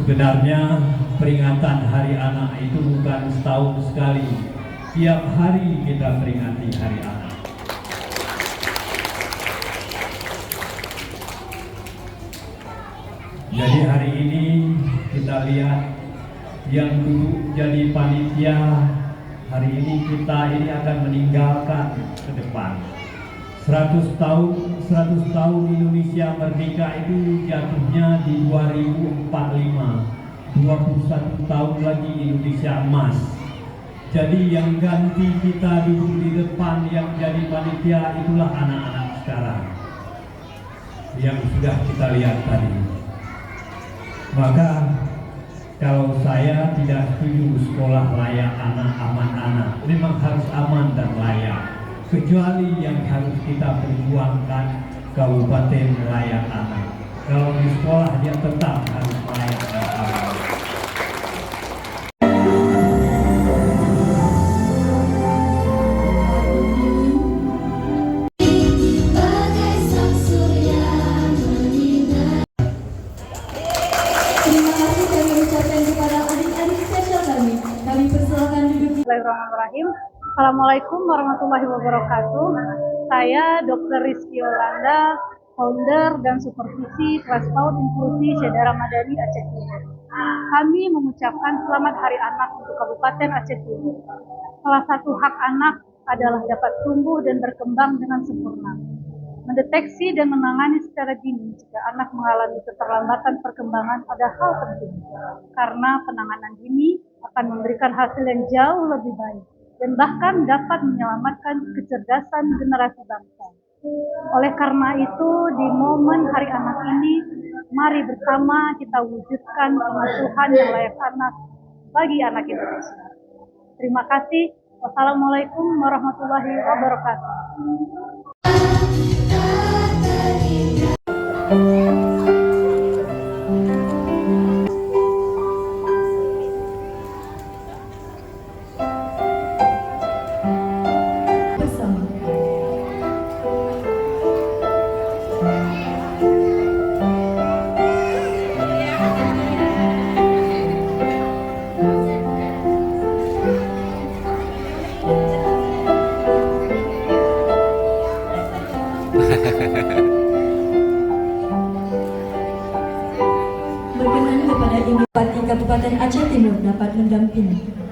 Sebenarnya peringatan Hari Anak itu bukan setahun sekali. Tiap hari kita peringati Hari Anak. Jadi hari ini kita lihat yang duduk jadi panitia, hari ini kita akan meninggalkan ke depan. 100 tahun Indonesia merdeka itu jatuhnya di 2045. 21 tahun lagi Indonesia emas. Jadi yang ganti kita duduk di depan yang jadi panitia itulah anak-anak sekarang yang sudah kita lihat tadi. Maka kalau saya tidak setuju sekolah layak anak, aman anak, memang harus aman dan layak. Kecuali yang harus kita perjuangkan kabupaten layak anak. Kalau di sekolah dia tetap harus layak dan aman. Bismillahirrahmanirrahim. Assalamualaikum warahmatullahi wabarakatuh. Saya Dr. Rizky Yolanda, founder dan supervisi kelas PAUD inklusi Syeda Ramadhani Aceh Timur. Kami mengucapkan selamat Hari Anak untuk Kabupaten Aceh Timur. Salah satu hak anak adalah dapat tumbuh dan berkembang dengan sempurna. Mendeteksi dan menangani secara dini jika anak mengalami keterlambatan perkembangan adalah hal penting, karena penanganan dini akan memberikan hasil yang jauh lebih baik dan bahkan dapat menyelamatkan kecerdasan generasi bangsa. Oleh karena itu, di momen Hari Anak ini, mari bersama kita wujudkan pengasuhan yang layak anak bagi anak Indonesia. Terima kasih. Wassalamualaikum warahmatullahi wabarakatuh. Berkenan kepada Ibu Bupati Kabupaten Aceh Timur dapat mendampingi.